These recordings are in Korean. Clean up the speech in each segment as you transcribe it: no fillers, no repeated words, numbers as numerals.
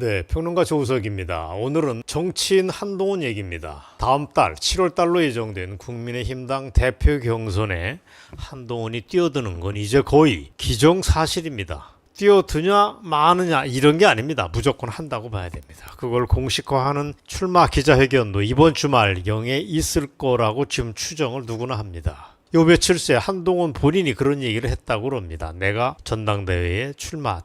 네, 평론가 조우석입니다. 오늘은 정치인 한동훈 얘기입니다. 다음 달 7월 달로 예정된 국민의힘당 대표 경선에 한동훈이 뛰어드는 건 이제 거의 기정사실입니다. 뛰어드냐 마느냐 이런 게 아닙니다. 무조건 한다고 봐야 됩니다. 그걸 공식화하는 출마 기자회견도 이번 주말경에 있을 거라고 지금 추정을 누구나 합니다. 요 며칠 새 한동훈 본인이 그런 얘기를 했다고 합니다. 내가 전당대회에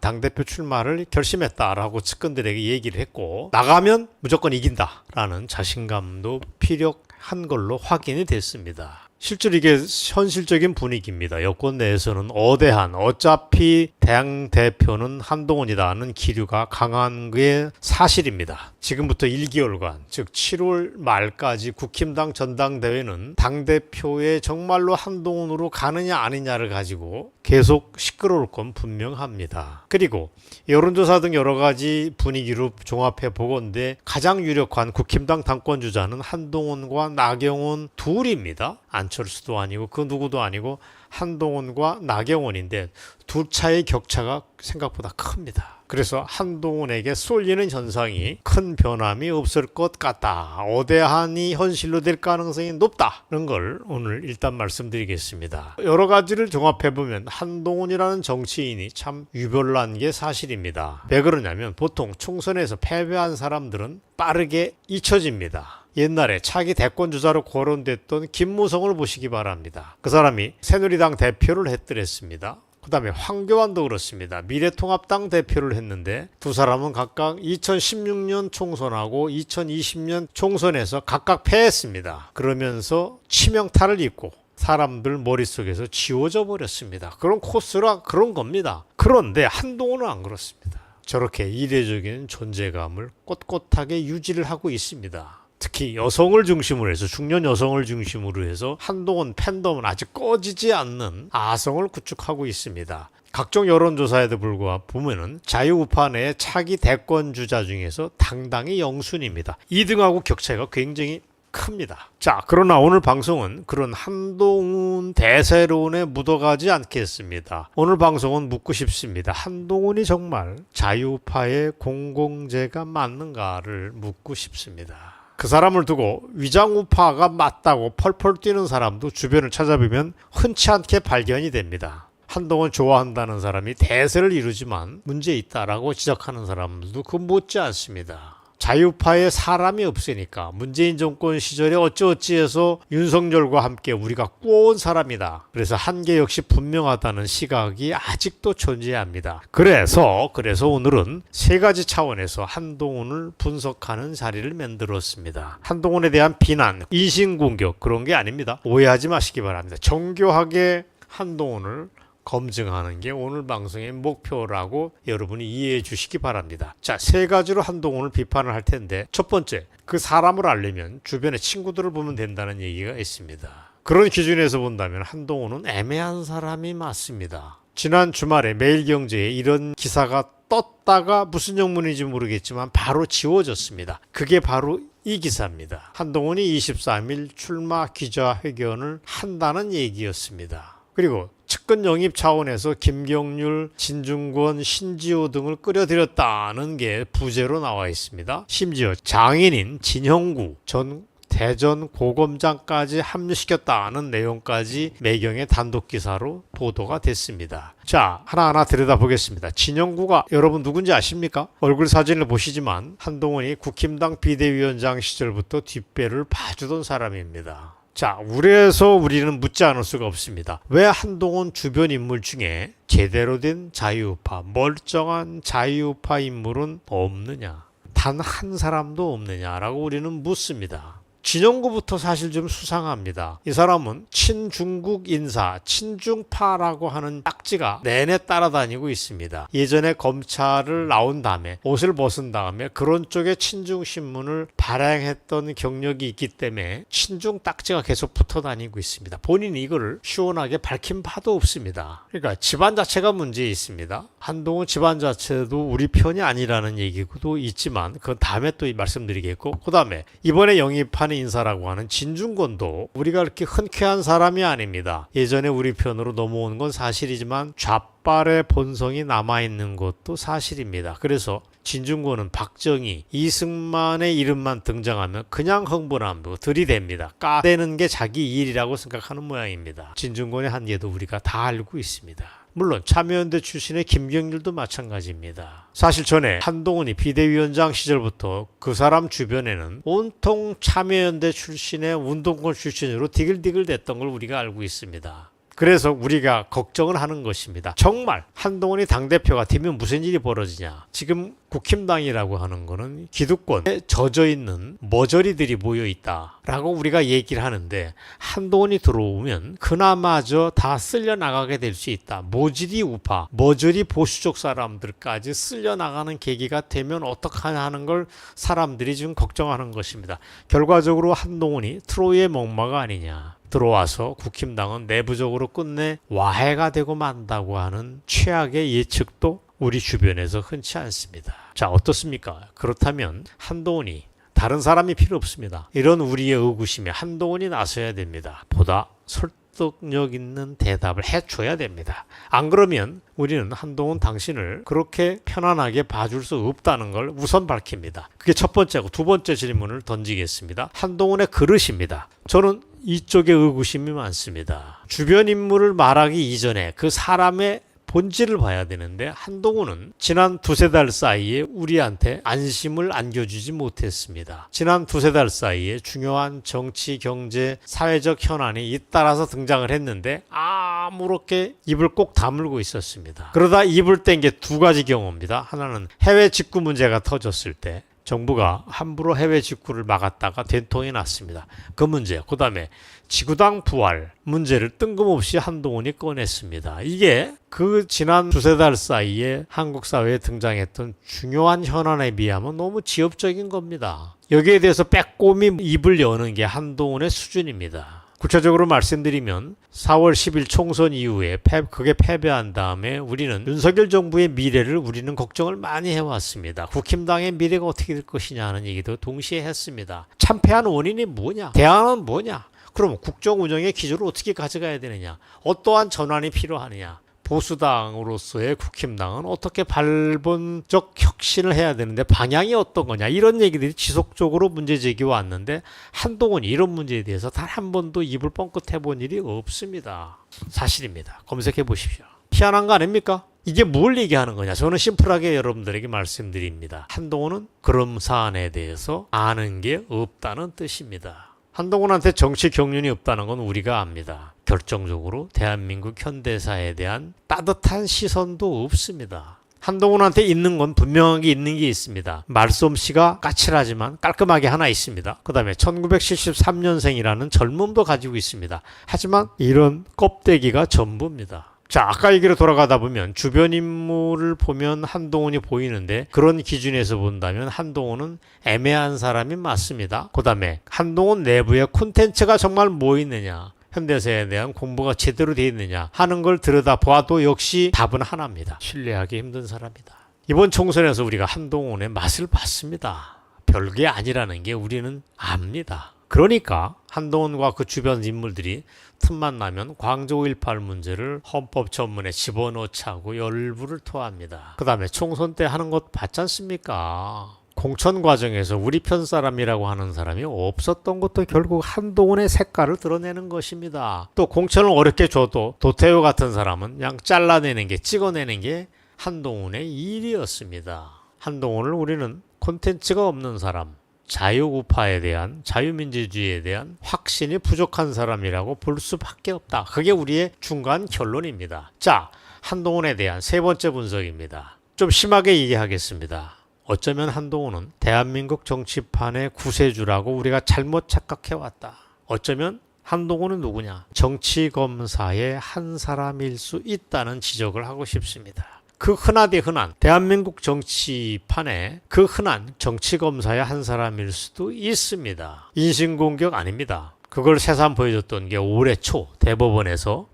당대표 출마를 결심했다라고 측근들에게 얘기를 했고, 나가면 무조건 이긴다라는 자신감도 피력한 걸로 확인이 됐습니다. 실제로 이게 현실적인 분위기입니다. 여권 내에서는 어차피 당대표는 한동훈이다는 기류가 강한 게 사실입니다. 지금부터 1개월간, 즉 7월 말까지 국힘당 전당대회는 당대표에 정말로 한동훈으로 가느냐 아니냐를 가지고 계속 시끄러울 건 분명합니다. 그리고 여론조사 등 여러 가지 분위기로 종합해 보건대 가장 유력한 국힘당 당권주자는 한동훈과 나경원 둘입니다. 안철수도 아니고 그 누구도 아니고 한동훈과 나경원인데 둘 차의 격차가 생각보다 큽니다. 그래서 한동훈에게 쏠리는 현상이 큰 변함이 없을 것 같다. 어대한이 현실로 될 가능성이 높다는 걸 오늘 일단 말씀드리겠습니다. 여러 가지를 종합해보면 한동훈이라는 정치인이 참 유별난 게 사실입니다. 왜 그러냐면 보통 총선에서 패배한 사람들은 빠르게 잊혀집니다. 옛날에 차기 대권주자로 거론됐던 김무성을 보시기 바랍니다. 그 사람이 새누리당 대표를 했더랬습니다. 그 다음에 황교안도 그렇습니다. 미래통합당 대표를 했는데 두 사람은 각각 2016년 총선하고 2020년 총선에서 각각 패했습니다. 그러면서 치명타를 입고 사람들 머릿속에서 지워져 버렸습니다. 그런 코스라 그런 겁니다. 그런데 한동훈은 안 그렇습니다. 저렇게 이례적인 존재감을 꼿꼿하게 유지를 하고 있습니다. 특히 여성을 중심으로 해서 중년 여성을 중심으로 해서 한동훈 팬덤은 아직 꺼지지 않는 아성을 구축하고 있습니다. 각종 여론조사에도 불구하고 보면은 자유우파 내 차기 대권 주자 중에서 당당히 영순입니다. 2등하고 격차가 굉장히 큽니다. 자, 그러나 오늘 방송은 그런 한동훈 대세론에 묻어가지 않겠습니다. 오늘 방송은 묻고 싶습니다. 한동훈이 정말 자유우파의 공공재가 맞는가를 묻고 싶습니다. 그 사람을 두고 위장우파가 맞다고 펄펄 뛰는 사람도 주변을 찾아보면 흔치 않게 발견이 됩니다. 한동훈 좋아한다는 사람이 대세를 이루지만 문제 있다라고 지적하는 사람들도 그 못지 않습니다. 자유파에 사람이 없으니까 문재인 정권 시절에 어찌어찌해서 윤석열과 함께 우리가 꾸어온 사람이다. 그래서 한계 역시 분명하다는 시각이 아직도 존재합니다. 그래서 오늘은 세 가지 차원에서 한동훈을 분석하는 자리를 만들었습니다. 한동훈에 대한 비난, 인신공격 그런 게 아닙니다. 오해하지 마시기 바랍니다. 정교하게 한동훈을 검증하는 게 오늘 방송의 목표라고 여러분이 이해해 주시기 바랍니다. 자, 세 가지로 한동훈을 비판을 할 텐데, 첫 번째, 그 사람을 알려면 주변의 친구들을 보면 된다는 얘기가 있습니다. 그런 기준에서 본다면 한동훈은 애매한 사람이 맞습니다. 지난 주말에 매일경제에 이런 기사가 떴다가 무슨 영문인지 모르겠지만 바로 지워졌습니다. 그게 바로 이 기사입니다. 한동훈이 23일 출마 기자회견을 한다는 얘기였습니다. 그리고 측근 영입 차원에서 김경률, 진중권, 신지호 등을 끌어들였다는 게 부제로 나와 있습니다. 심지어 장인인 진형구 전 대전 고검장까지 합류시켰다는 내용까지 매경의 단독 기사로 보도가 됐습니다. 자, 하나하나 들여다보겠습니다. 진형구가 여러분 누군지 아십니까? 얼굴 사진을 보시지만 한동훈이 국힘당 비대위원장 시절부터 뒷배를 봐주던 사람입니다. 자, 그래서 우리는 묻지 않을 수가 없습니다. 왜 한동훈 주변 인물 중에 제대로 된 자유우파, 멀쩡한 자유우파 인물은 없느냐? 단 한 사람도 없느냐라고 우리는 묻습니다. 진영구부터 사실 좀 수상합니다. 이 사람은 친중국 인사, 친중파라고 하는 딱지가 내내 따라다니고 있습니다. 예전에 검찰을 나온 다음에 옷을 벗은 다음에 그런 쪽에 친중신문을 발행했던 경력이 있기 때문에 친중 딱지가 계속 붙어 다니고 있습니다. 본인이 이거를 시원하게 밝힌 바도 없습니다. 그러니까 집안 자체가 문제 있습니다. 한동훈 집안 자체도 우리 편이 아니라는 얘기도 있지만 그건 다음에 또 말씀드리겠고, 그 다음에 이번에 영입하는 인사라고 하는 진중권도 우리가 그렇게 흔쾌한 사람이 아닙니다. 예전에 우리 편으로 넘어온 건 사실이지만 좌빨의 본성이 남아있는 것도 사실입니다. 그래서 진중권은 박정희, 이승만의 이름만 등장하면 그냥 흥분하고 들이댑니다. 까대는 게 자기 일이라고 생각하는 모양입니다. 진중권의 한계도 우리가 다 알고 있습니다. 물론 참여연대 출신의 김경률도 마찬가지입니다. 사실 전에 한동훈이 비대위원장 시절부터 그 사람 주변에는 온통 참여연대 출신의 운동권 출신으로 디글디글 됐던 걸 우리가 알고 있습니다. 그래서 우리가 걱정을 하는 것입니다. 정말 한동훈이 당대표가 되면 무슨 일이 벌어지냐. 지금 국힘당이라고 하는 거는 기득권에 젖어있는 머저리들이 모여있다라고 우리가 얘기를 하는데 한동훈이 들어오면 그나마저 다 쓸려나가게 될 수 있다. 모질이 우파, 머저리 보수적 사람들까지 쓸려나가는 계기가 되면 어떡하냐 하는 걸 사람들이 지금 걱정하는 것입니다. 결과적으로 한동훈이 트로이의 목마가 아니냐. 들어와서 국힘당은 내부적으로 끝내 와해가 되고 만다고 하는 최악의 예측도 우리 주변에서 흔치 않습니다. 자, 어떻습니까? 그렇다면 한동훈이 다른 사람이 필요 없습니다. 이런 우리의 의구심에 한동훈이 나서야 됩니다. 보다 설득력 있는 대답을 해줘야 됩니다. 안 그러면 우리는 한동훈 당신을 그렇게 편안하게 봐줄 수 없다는 걸 우선 밝힙니다. 그게 첫 번째고 두 번째 질문을 던지겠습니다. 한동훈의 그릇입니다. 저는 이쪽에 의구심이 많습니다. 주변 인물을 말하기 이전에 그 사람의 본질을 봐야 되는데 한동훈은 지난 두세 달 사이에 우리한테 안심을 안겨주지 못했습니다. 지난 두세 달 사이에 중요한 정치, 경제, 사회적 현안이 잇따라서 등장을 했는데 아무렇게 입을 꼭 다물고 있었습니다. 그러다 입을 뗀 게 두 가지 경우입니다. 하나는 해외 직구 문제가 터졌을 때 정부가 함부로 해외 직구를 막았다가 된통이 났습니다. 그 문제, 그 다음에 지구당 부활 문제를 뜬금없이 한동훈이 꺼냈습니다. 이게 그 지난 두세 달 사이에 한국 사회에 등장했던 중요한 현안에 비하면 너무 지엽적인 겁니다. 여기에 대해서 빼꼼히 입을 여는 게 한동훈의 수준입니다. 구체적으로 말씀드리면 4월 10일 총선 이후에 그게 패배한 다음에 우리는 윤석열 정부의 미래를 우리는 걱정을 많이 해왔습니다. 국힘당의 미래가 어떻게 될 것이냐 하는 얘기도 동시에 했습니다. 참패한 원인이 뭐냐? 대안은 뭐냐? 그럼 국정 운영의 기조를 어떻게 가져가야 되느냐? 어떠한 전환이 필요하느냐? 보수당으로서의 국힘당은 어떻게 발본적 혁신을 해야 되는데 방향이 어떤 거냐 이런 얘기들이 지속적으로 문제 제기해 왔는데 한동훈이 이런 문제에 대해서 단 한 번도 입을 뻥끗 해본 일이 없습니다. 사실입니다. 검색해 보십시오. 희한한 거 아닙니까? 이게 뭘 얘기하는 거냐? 저는 심플하게 여러분들에게 말씀드립니다. 한동훈은 그런 사안에 대해서 아는 게 없다는 뜻입니다. 한동훈한테 정치 경륜이 없다는 건 우리가 압니다. 결정적으로 대한민국 현대사에 대한 따뜻한 시선도 없습니다. 한동훈한테 있는 건 분명하게 있는 게 있습니다. 말솜씨가 까칠하지만 깔끔하게 하나 있습니다. 그 다음에 1973년생이라는 젊음도 가지고 있습니다. 하지만 이런 껍데기가 전부입니다. 자, 아까 얘기로 돌아가다 보면 주변 인물을 보면 한동훈이 보이는데 그런 기준에서 본다면 한동훈은 애매한 사람이 맞습니다. 그 다음에 한동훈 내부에 콘텐츠가 정말 뭐 있느냐, 현대사에 대한 공부가 제대로 되어 있느냐 하는 걸 들여다봐도 역시 답은 하나입니다. 신뢰하기 힘든 사람이다. 이번 총선에서 우리가 한동훈의 맛을 봤습니다. 별게 아니라는 게 우리는 압니다. 그러니까 한동훈과 그 주변 인물들이 틈만 나면 광주 5.18 문제를 헌법 전문에 집어넣자고 열불을 토합니다. 그 다음에 총선 때 하는 것 봤지 않습니까? 공천 과정에서 우리 편 사람이라고 하는 사람이 없었던 것도 결국 한동훈의 색깔을 드러내는 것입니다. 또 공천을 어렵게 줘도 도태우 같은 사람은 그냥 잘라내는 게, 찍어내는 게 한동훈의 일이었습니다. 한동훈을 우리는 콘텐츠가 없는 사람, 자유우파에 대한, 자유민주주의에 대한 확신이 부족한 사람이라고 볼 수밖에 없다. 그게 우리의 중간 결론입니다. 자, 한동훈에 대한 세 번째 분석입니다. 좀 심하게 얘기하겠습니다. 어쩌면 한동훈은 대한민국 정치판의 구세주라고 우리가 잘못 착각해왔다. 어쩌면 한동훈은 누구냐? 정치검사의 한 사람일 수 있다는 지적을 하고 싶습니다. 그 흔하디 흔한 대한민국 정치판에 그 흔한 정치검사의 한 사람일 수도 있습니다. 인신공격 아닙니다. 그걸 새삼 보여줬던 게 올해 초 대법원에서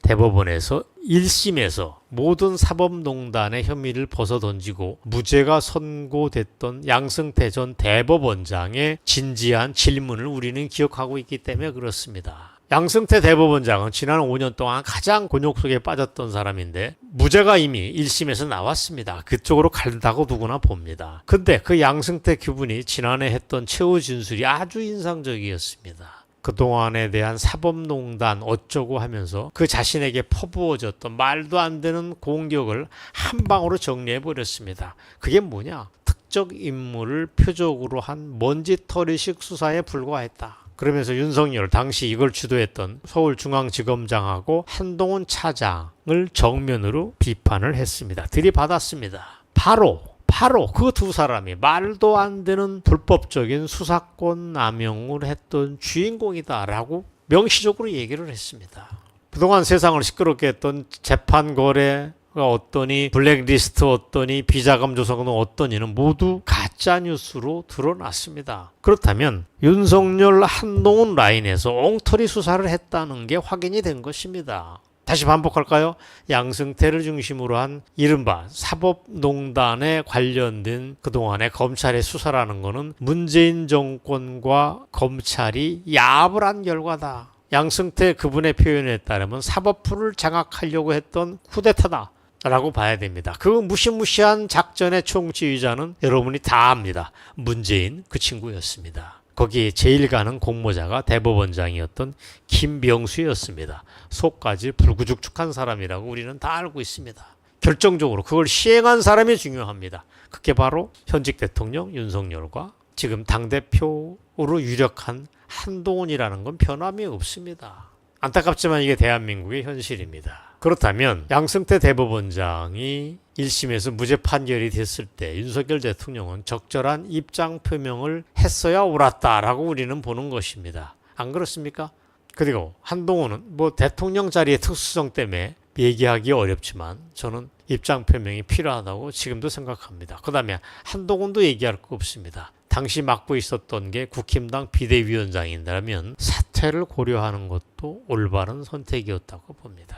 1심에서 모든 사법농단의 혐의를 벗어던지고 무죄가 선고됐던 양승태 전 대법원장의 진지한 질문을 우리는 기억하고 있기 때문에 그렇습니다. 양승태 대법원장은 지난 5년 동안 가장 곤욕 속에 빠졌던 사람인데 무죄가 이미 1심에서 나왔습니다. 그쪽으로 간다고 누구나 봅니다. 근데 그 양승태 그분이 지난해 했던 최후 진술이 아주 인상적이었습니다. 그동안에 대한 사법농단 어쩌고 하면서 그 자신에게 퍼부어졌던 말도 안 되는 공격을 한 방으로 정리해버렸습니다. 그게 뭐냐? 특정 인물을 표적으로 한 먼지털이식 수사에 불과했다. 그러면서 윤석열 당시 이걸 주도했던 서울중앙지검장하고 한동훈 차장을 정면으로 비판을 했습니다. 들이받았습니다. 바로 그 두 사람이 말도 안 되는 불법적인 수사권 남용을 했던 주인공이다라고 명시적으로 얘기를 했습니다. 그동안 세상을 시끄럽게 했던 재판 거래가 어떠니, 블랙리스트 어떠니, 비자금 조사는 어떠니는 모두 가짜뉴스로 드러났습니다. 그렇다면 윤석열 한동훈 라인에서 엉터리 수사를 했다는 게 확인이 된 것입니다. 다시 반복할까요? 양승태를 중심으로 한 이른바 사법농단에 관련된 그동안의 검찰의 수사라는 것은 문재인 정권과 검찰이 야합을 한 결과다. 양승태 그분의 표현에 따르면 사법부를 장악하려고 했던 쿠데타다 라고 봐야 됩니다. 그 무시무시한 작전의 총지휘자는 여러분이 다 압니다. 문재인 그 친구였습니다. 거기에 제일 가는 공모자가 대법원장이었던 김병수였습니다. 속까지 불구죽죽한 사람이라고 우리는 다 알고 있습니다. 결정적으로 그걸 시행한 사람이 중요합니다. 그게 바로 현직 대통령 윤석열과 지금 당대표로 유력한 한동훈이라는 건 변함이 없습니다. 안타깝지만 이게 대한민국의 현실입니다. 그렇다면 양승태 대법원장이 1심에서 무죄 판결이 됐을 때 윤석열 대통령은 적절한 입장 표명을 했어야 옳았다라고 우리는 보는 것입니다. 안 그렇습니까? 그리고 한동훈은 뭐 대통령 자리의 특수성 때문에 얘기하기 어렵지만 저는 입장 표명이 필요하다고 지금도 생각합니다. 그 다음에 한동훈도 얘기할 거 없습니다. 당시 맡고 있었던 게 국힘당 비대위원장인다면 사퇴를 고려하는 것도 올바른 선택이었다고 봅니다.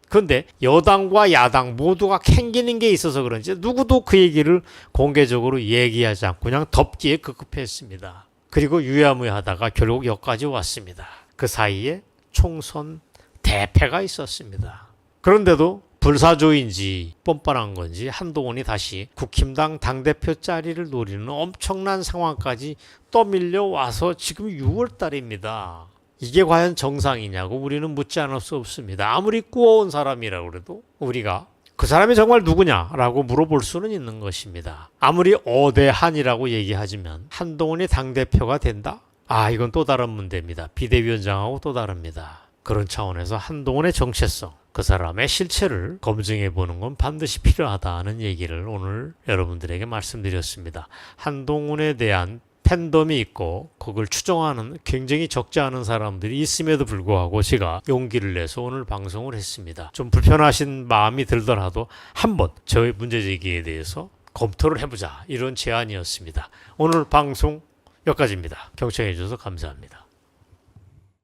그런데 여당과 야당 모두가 캥기는 게 있어서 그런지 누구도 그 얘기를 공개적으로 얘기하지 않고 그냥 덮기에 급급했습니다. 그리고 유야무야하다가 결국 여기까지 왔습니다. 그 사이에 총선 대패가 있었습니다. 그런데도 불사조인지 뻔뻔한 건지 한동훈이 다시 국힘당 당대표 자리를 노리는 엄청난 상황까지 떠밀려 와서 지금 6월 달입니다. 이게 과연 정상이냐고 우리는 묻지 않을 수 없습니다. 아무리 꾸어온 사람이라고 그래도 우리가 그 사람이 정말 누구냐라고 물어볼 수는 있는 것입니다. 아무리 어대한이라고 얘기하지만 한동훈이 당대표가 된다? 이건 또 다른 문제입니다. 비대위원장하고 또 다릅니다. 그런 차원에서 한동훈의 정체성, 그 사람의 실체를 검증해 보는 건 반드시 필요하다는 얘기를 오늘 여러분들에게 말씀드렸습니다. 한동훈에 대한 팬덤이 있고 그걸 추종하는 굉장히 적지 않은 사람들이 있음에도 불구하고 제가 용기를 내서 오늘 방송을 했습니다. 좀 불편하신 마음이 들더라도 한번 저의 문제제기에 대해서 검토를 해보자 이런 제안이었습니다. 오늘 방송 여기까지입니다. 경청해 주셔서 감사합니다.